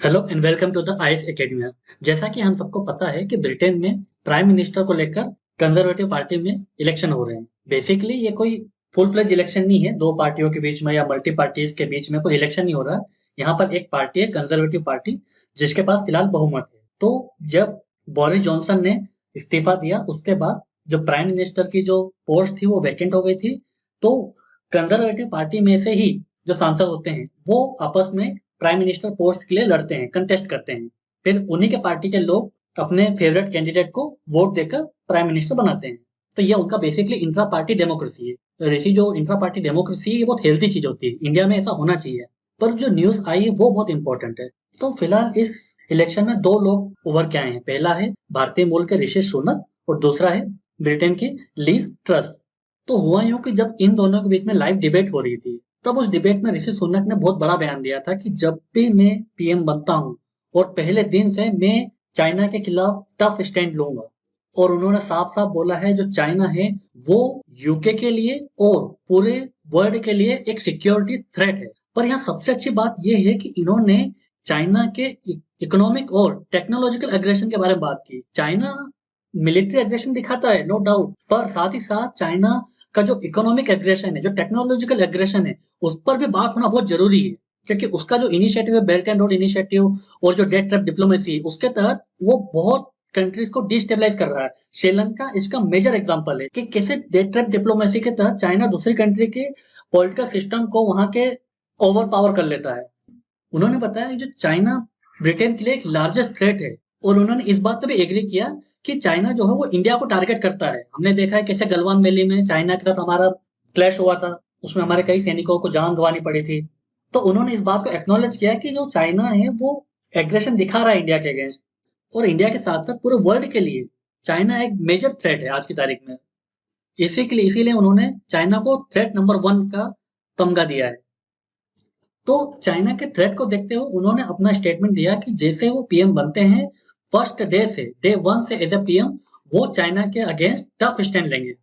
Hello and welcome to the IAS academia. जैसा कि हम सबको पता है कि ब्रिटेन में प्राइम मिनिस्टर को लेकर कंजर्वेटिव पार्टी में इलेक्शन हो रहे हैं। बेसिकली ये कोई फुल फ्लेज इलेक्शन नहीं है, दो पार्टियों के बीच में या मल्टी पार्टीज के बीच में कोई इलेक्शन नहीं हो रहा। यहाँ पर एक पार्टी है कंजर्वेटिव पार्टी, जिसके पास फिलहाल बहुमत है। तो जब बोरिस जॉनसन ने इस्तीफा दिया, उसके बाद जो प्राइम मिनिस्टर की जो पोस्ट थी वो वैकेंट हो गई थी। तो कंजर्वेटिव पार्टी में से ही जो सांसद होते हैं वो आपस में प्राइम मिनिस्टर पोस्ट के लिए लड़ते हैं, कंटेस्ट करते हैं। फिर उन्हीं के पार्टी के लोग अपने फेवरेट कैंडिडेट को वोट देकर प्राइम मिनिस्टर बनाते हैं। तो ये उनका बेसिकली इंट्रा पार्टी डेमोक्रेसी है। और ऐसी जो इंट्रा पार्टी डेमोक्रेसी है ये बहुत हेल्थी चीज होती है, इंडिया में ऐसा होना चाहिए। पर जो न्यूज आई है वो बहुत इंपॉर्टेंट है। तो फिलहाल इस इलेक्शन में दो लोग उभर के आए हैं। पहला है भारतीय मूल के ऋषि सुनक और दूसरा है ब्रिटेन की लीज ट्रस। तो हुआ यूं कि जब इन दोनों के बीच में लाइव डिबेट हो रही थी, तब उस डिबेट में ऋषि सुनक ने बहुत बड़ा बयान दिया था कि जब भी मैं पीएम बनता हूं और पहले दिन से मैं चाइना के खिलाफ टफ स्टैंड लूंगा। और उन्होंने साफ साफ बोला है जो चाइना है वो यूके के लिए और पूरे वर्ल्ड के लिए एक सिक्योरिटी थ्रेट है। पर यहाँ सबसे अच्छी बात यह है कि इन्होंने चाइना के इकोनॉमिक और टेक्नोलॉजिकल एग्रेशन के बारे में बात की। चाइना मिलिट्री एग्रेशन दिखाता है, नो डाउट, पर साथ ही साथ चाइना का जो इकोनॉमिक एग्रेशन है, जो टेक्नोलॉजिकल एग्रेशन है, उस पर भी बात होना बहुत जरूरी है। क्योंकि उसका जो इनिशिएटिव है बेल्ट एंड रोड इनिशिएटिव और जो डेट ट्रैप डिप्लोमेसी, उसके तहत वो बहुत कंट्रीज को डिस्टेबलाइज कर रहा है। श्रीलंका इसका मेजर एग्जांपल है कि कैसे डेट ट्रैप डिप्लोमेसी के तहत चाइना दूसरी कंट्री के पॉलिटिकल सिस्टम को वहां के ओवर पावर कर लेता है। उन्होंने बताया कि जो चाइना ब्रिटेन के लिए एक लार्जेस्ट थ्रेट है। और उन्होंने इस बात पे भी एग्री किया कि चाइना जो है वो इंडिया को टारगेट करता है। हमने देखा है कैसे गलवान वैली में चाइना के साथ हमारा क्लैश हुआ था, उसमें हमारे कई सैनिकों को जान गंवानी पड़ी थी। तो उन्होंने इस बात को एक्नॉलेज किया कि जो चाइना है वो एग्रेशन दिखा रहा है इंडिया के अगेंस्ट। और इंडिया के साथ साथ पूरे वर्ल्ड के लिए चाइना एक मेजर थ्रेट है आज की तारीख में। इसी के लिए इसीलिए उन्होंने चाइना को थ्रेट नंबर वन का तमगा दिया है। तो चाइना के थ्रेट को देखते हुए उन्होंने अपना स्टेटमेंट दिया कि जैसे वो पीएम बनते हैं, फर्स्ट डे वन से एज ए पीएम वो चाइना के अगेंस्ट टफ स्टैंड लेंगे।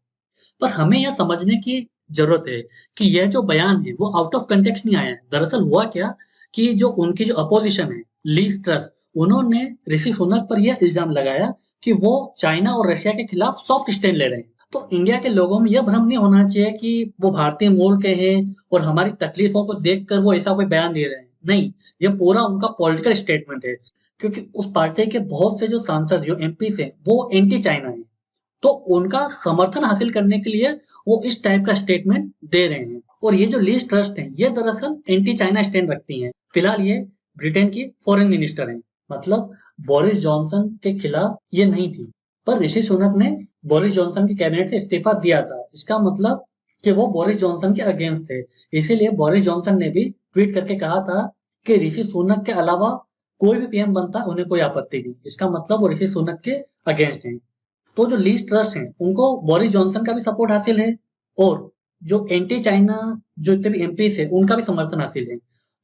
पर हमें यह समझने की जरूरत है कि यह जो बयान है वो आउट ऑफ कंटेक्स्ट नहीं आया है। दरअसल हुआ क्या कि जो उनकी जो अपोजिशन है, लीज ट्रस, उन्होंने ऋषि सुनक पर यह इल्जाम लगाया कि वो चाइना और रशिया के खिलाफ सॉफ्ट स्टैंड ले रहे हैं। तो इंडिया के लोगों में यह भ्रम नहीं होना चाहिए कि वो भारतीय मूल के हैं और हमारी तकलीफों को देखकर वो ऐसा कोई बयान दे रहे हैं। नहीं, ये पूरा उनका पॉलिटिकल स्टेटमेंट है। क्योंकि उस पार्टी के बहुत से जो सांसद, जो एमपी हैं, वो एंटी चाइना है। तो उनका समर्थन हासिल करने के लिए वो इस टाइप का स्टेटमेंट दे रहे हैं। और ये जो लीज ट्रस्ट है ये दरअसल एंटी चाइना स्टैंड रखती हैं। फिलहाल ये ब्रिटेन की फॉरेन मिनिस्टर हैं। मतलब बोरिस जॉनसन के खिलाफ ये नहीं थी। पर ऋषि सुनक ने बोरिस जॉनसन के कैबिनेट से इस्तीफा दिया था। इसका मतलब कि वो बोरिस जॉनसन के अगेंस्ट थे। इसीलिए बोरिस जॉनसन ने भी ट्वीट करके कहा था कि ऋषि सुनक के अलावा कोई भी पीएम बनता उन्हें कोई आपत्ति नहीं। इसका मतलब वो ऋषि सुनक के अगेंस्ट हैं। तो जो लीज ट्रस्ट हैं उनको बोरिस जॉनसन का भी सपोर्ट हासिल है और जो एंटी चाइना जो जितने भी एमपी है उनका भी समर्थन हासिल है।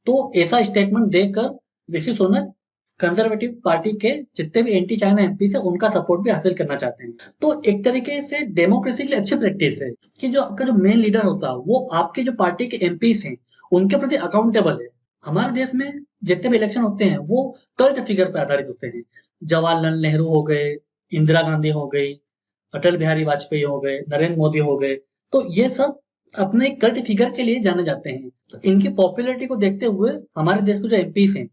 तो ऐसा स्टेटमेंट देकर ऋषि सुनक कंजर्वेटिव पार्टी के जितने भी एंटी चाइना एमपी है उनका सपोर्ट भी हासिल करना चाहते हैं। तो एक तरीके से डेमोक्रेसी के लिए अच्छी प्रैक्टिस है कि जो आपका जो मेन लीडर होता है वो आपके जो पार्टी के एमपी हैं उनके प्रति अकाउंटेबल है। हमारे देश में जितने भी इलेक्शन होते हैं वो कल्ट फिगर पर आधारित होते हैं। जवाहरलाल नेहरू हो गए, इंदिरा गांधी हो गई, अटल बिहारी वाजपेयी हो गए, नरेंद्र मोदी हो गए। तो ये सब अपने कल्ट फिगर के लिए जाने जाते हैं। तो इनकी पॉपुलैरिटी को देखते हुए हमारे देश के जो एमपी हैं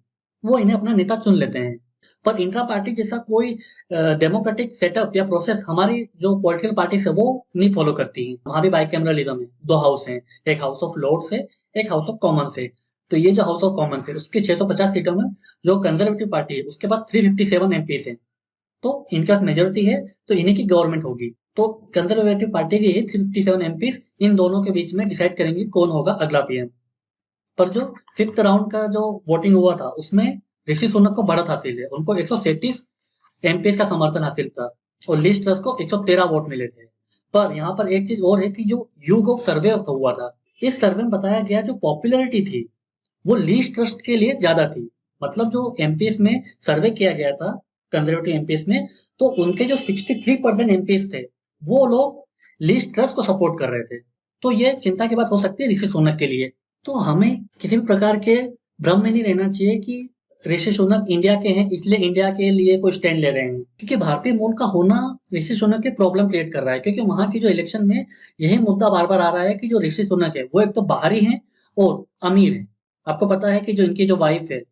वो इन्हें अपना नेता चुन लेते हैं। पर इंट्रा पार्टी जैसा कोई डेमोक्रेटिक सेटअप या प्रोसेस हमारी जो पॉलिटिकल पार्टी है वो नहीं फॉलो करती है। वहां भी बाइकैमरलिज्म है, दो हाउस हैं, एक हाउस ऑफ लॉर्ड्स है, एक हाउस ऑफ कॉमन्स है। तो ये जो हाउस ऑफ कॉमन्स है उसकी 650 सीटों में जो कंजर्वेटिव पार्टी है उसके पास 357 एमपी है। तो इनके पास मेजोरिटी है, तो इन्हीं की गवर्नमेंट होगी। तो कंजर्वेटिव पार्टी के 357 एमपी इन दोनों के बीच में डिसाइड करेंगे कौन होगा अगला पीएम। पर जो फिफ्थ राउंड का जो वोटिंग हुआ था उसमें ऋषि सुनक को बढ़त हासिल है। उनको 137 एमपी का समर्थन हासिल था और लिस्ट ट्रस्ट को 113 वोट मिले थे। पर यहाँ पर एक चीज और है कि जो यूगोव सर्वे हुआ था, इस सर्वे में बताया गया जो पॉपुलैरिटी थी वो लीस्ट ट्रस्ट के लिए ज्यादा थी। मतलब जो एमपीएस में सर्वे किया गया था कंजर्वेटिव एमपीएस में, तो उनके जो 63% एमपीएस थे वो लोग लीस्ट ट्रस्ट को सपोर्ट कर रहे थे। तो ये चिंता की बात हो सकती है ऋषि सोनक के लिए। तो हमें किसी भी प्रकार के भ्रम में नहीं रहना चाहिए कि ऋषि सुनक इंडिया के हैं इसलिए इंडिया के लिए कोई स्टैंड ले रहे हैं, क्योंकि भारतीय मूल का होना ऋषि सुनक के प्रॉब्लम क्रिएट कर रहा है, क्योंकि वहां की जो इलेक्शन में यही मुद्दा बार बार आ रहा है कि जो ऋषि सुनक है वो एक तो बाहरी हैं और अमीर है। आपको पता है कि जो इनकी जो वाइफ है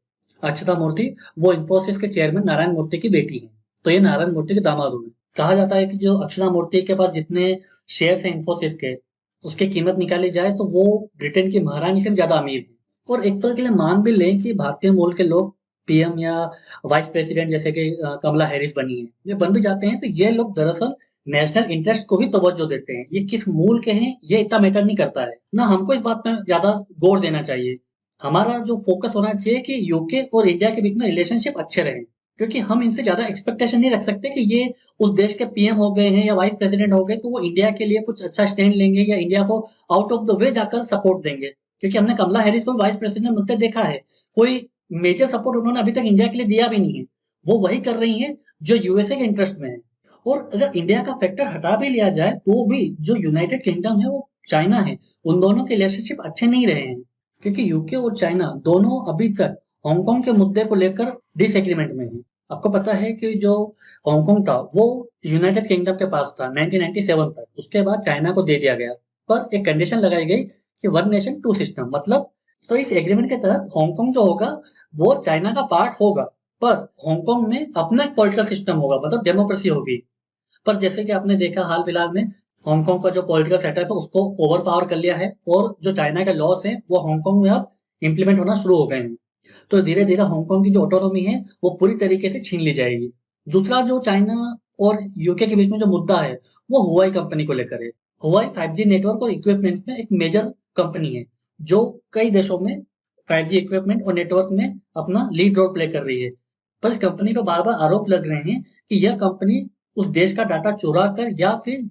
अक्षता मूर्ति, वो इन्फोसिस के चेयरमैन नारायण मूर्ति की बेटी है, तो ये नारायण मूर्ति के दामाद हुए। कहा जाता है कि जो अक्षता मूर्ति के पास जितने शेयर है इन्फोसिस के, उसकी कीमत निकाली जाए तो वो ब्रिटेन की महारानी से भी ज्यादा अमीर है। और एक तरह के लिए मान भी लें कि भारतीय मूल के लोग पीएम या वाइस प्रेसिडेंट जैसे कि कमला हैरिस बनी है, ये बन भी जाते हैं, तो ये लोग दरअसल नेशनल इंटरेस्ट को ही तवज्जो देते हैं। ये किस मूल के हैं ये इतना मैटर नहीं करता है ना, हमको इस बात में ज्यादा गौर देना चाहिए। हमारा जो फोकस होना चाहिए कि यूके और इंडिया के बीच में रिलेशनशिप अच्छे रहे, क्योंकि हम इनसे ज्यादा एक्सपेक्टेशन नहीं रख सकते कि ये उस देश के पीएम हो गए हैं या वाइस प्रेसिडेंट हो गए तो वो इंडिया के लिए कुछ अच्छा स्टैंड लेंगे या इंडिया को आउट ऑफ द वे जाकर सपोर्ट देंगे। क्योंकि हमने कमला हैरिस को वाइस प्रेसिडेंट बनते देखा है, कोई मेजर सपोर्ट उन्होंने अभी तक इंडिया के लिए दिया भी नहीं है। वो वही कर रही है जो यूएसए के इंटरेस्ट में है। और अगर इंडिया का फैक्टर हटा भी लिया जाए तो भी जो यूनाइटेड किंगडम है वो चाइना है, उन दोनों के रिलेशनशिप अच्छे नहीं रहे हैं, क्योंकि यूके और चाइना दोनों अभी तक हांगकांग के मुद्दे को लेकर डिसएग्रीमेंट में है। आपको पता है कि जो हांगकांग था वो यूनाइटेड किंगडम के पास था 1997 तक, उसके बाद चाइना को दे दिया गया, पर एक कंडीशन लगाई गई कि वन नेशन टू सिस्टम, मतलब तो इस एग्रीमेंट के तहत हांगकांग जो होगा वो चाइना का पार्ट होगा, पर हांगकांग में अपना एक पॉलिटिकल सिस्टम होगा, मतलब डेमोक्रेसी होगी। पर जैसे कि आपने देखा हाल फिलहाल में हांगकांग का जो पॉलिटिकल सेटअप है उसको ओवर पावर कर लिया है, और जो चाइना के लॉस हैं वो हांगकांग में अब इम्प्लीमेंट होना शुरू हो गए हैं। तो धीरे धीरे हांगकांग की जो ऑटोनॉमी है वो पूरी तरीके से छीन ली जाएगी। दूसरा जो चाइना और यूके के बीच में जो मुद्दा है वो हुआई कंपनी को लेकर है। हुआई 5G नेटवर्क और इक्विपमेंट्स में एक मेजर कंपनी है जो कई देशों में 5G इक्विपमेंट और नेटवर्क में अपना लीड रोल प्ले कर रही है। पर इस कंपनी पर बार बार आरोप लग रहे हैं कि यह कंपनी उस देश का डाटा चुरा कर या फिर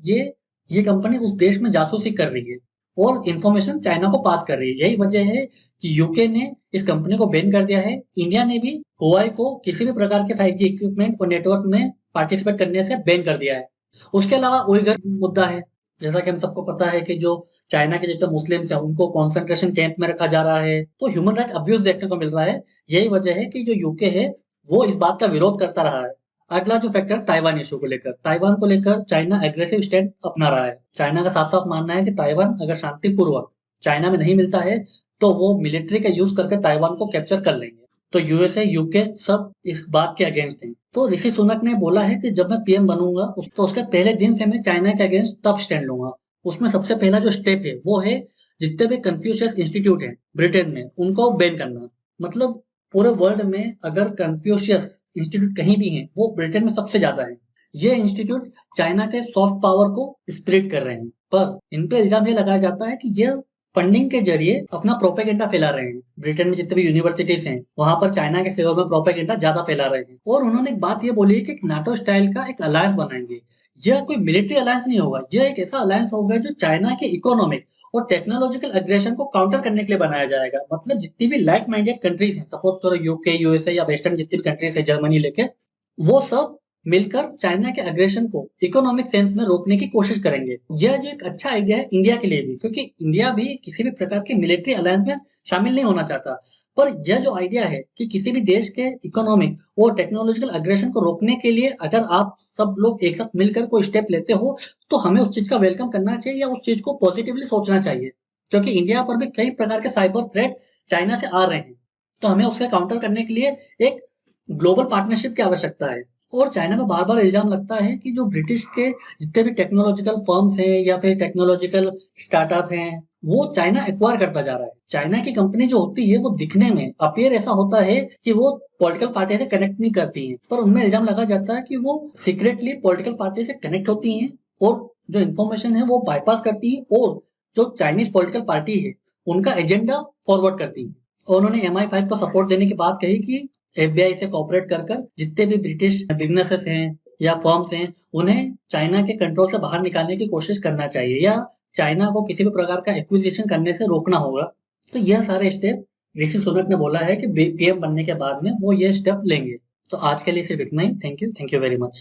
ये कंपनी उस देश में जासूसी कर रही है और इंफॉर्मेशन चाइना को पास कर रही है। यही वजह है कि यूके ने इस कंपनी को बैन कर दिया है। इंडिया ने भी हुआई को किसी भी प्रकार के 5G इक्विपमेंट और नेटवर्क में पार्टिसिपेट करने से बैन कर दिया है। उसके अलावा उइगर मुद्दा है। जैसा कि हम सबको पता है कि जो चाइना के जितने मुस्लिम्स हैं उनको कॉन्सेंट्रेशन कैंप में रखा जा रहा है, तो ह्यूमन राइट अब्यूज देखने को मिल रहा है। यही वजह है कि जो यूके है वो इस बात का विरोध करता रहा है। अगला जो फैक्टर ताइवान इशू को लेकर, ताइवान को लेकर चाइना एग्रेसिव स्टैंड अपना रहा है। चाइना का साफ साफ मानना है कि ताइवान अगर शांतिपूर्वक चाइना में नहीं मिलता है तो वो मिलिट्री का यूज करके ताइवान को कैप्चर कर लेंगे। तो यूएसए यूके सब इस बात के अगेंस्ट हैं। तो ऋषि सुनक ने बोला है कि जब मैं पीएम बनूंगा तो उसके पहले दिन से मैं चाइना के अगेंस्ट टफ स्टैंड लूंगा। उसमें सबसे पहला जो स्टेप है वो है जितने भी कंफ्यूशियस इंस्टीट्यूट हैं ब्रिटेन में उनको बैन करना। मतलब पूरे वर्ल्ड में अगर कंफ्यूशियस इंस्टीट्यूट कहीं भी हैं वो ब्रिटेन में सबसे ज्यादा है। ये इंस्टीट्यूट चाइना के सॉफ्ट पावर को स्प्रेड कर रहे हैं, पर इन पे इल्जाम ये लगाया जाता है कि यह फंडिंग के जरिए अपना प्रोपेगेंडा फैला रहे हैं। ब्रिटेन में जितने भी यूनिवर्सिटीज हैं वहां पर चाइना के फेवर में प्रोपेगेंडा ज्यादा फैला रहे हैं। और उन्होंने एक बात ये बोली है कि नाटो स्टाइल का एक अलायंस बनाएंगे। यह कोई मिलिट्री अलायंस नहीं होगा, यह एक ऐसा अलायंस होगा जो चाइना के इकोनॉमिक और टेक्नोलॉजिकल एग्रेशन को काउंटर करने के लिए बनाया जाएगा। मतलब जितनी भी लाइक माइंडेड कंट्रीज हैं, सपोज करो यूके यूएसए या वेस्टर्न जितनी भी कंट्रीज है जर्मनी लेके, वो सब मिलकर चाइना के अग्रेशन को इकोनॉमिक सेंस में रोकने की कोशिश करेंगे। यह जो एक अच्छा आइडिया है इंडिया के लिए भी, क्योंकि इंडिया भी किसी भी प्रकार के मिलिट्री अलायंस में शामिल नहीं होना चाहता। पर यह जो आइडिया है कि किसी भी देश के इकोनॉमिक और टेक्नोलॉजिकल अग्रेशन को रोकने के लिए अगर आप सब लोग एक साथ मिलकर कोई स्टेप लेते हो तो हमें उस चीज का वेलकम करना चाहिए या उस चीज को पॉजिटिवली सोचना चाहिए। क्योंकि इंडिया पर भी कई प्रकार के साइबर थ्रेट चाइना से आ रहे हैं, तो हमें उससे काउंटर करने के लिए एक ग्लोबल पार्टनरशिप की आवश्यकता है। और चाइना में बार बार इल्जाम लगता है कि जो ब्रिटिश के जितने भी टेक्नोलॉजिकल फर्म्स हैं या फिर टेक्नोलॉजिकल स्टार्टअप हैं वो चाइना एक्वायर करता जा रहा है। चाइना की कंपनी जो होती है वो दिखने में अपीयर ऐसा होता है कि वो पॉलिटिकल पार्टी से कनेक्ट नहीं करती हैं, पर उनमें इल्जाम लगा जाता है कि वो सीक्रेटली पॉलिटिकल पार्टी से कनेक्ट होती हैं और जो इन्फॉर्मेशन है वो बाईपास करती है और जो चाइनीज पॉलिटिकल पार्टी है उनका एजेंडा फॉरवर्ड करती है। और उन्होंने MI5 को सपोर्ट देने की बात कही कि FBI से कॉपरेट कर कर जितने भी ब्रिटिश बिजनेसेस हैं या फर्म्स हैं उन्हें चाइना के कंट्रोल से बाहर निकालने की कोशिश करना चाहिए या चाइना को किसी भी प्रकार का एक्विजिशन करने से रोकना होगा। तो यह सारे स्टेप ऋषि सुनक ने बोला है कि पीएम बनने के बाद में वो ये स्टेप लेंगे। तो आज के लिए सिर्फ इतना ही। Thank you very much.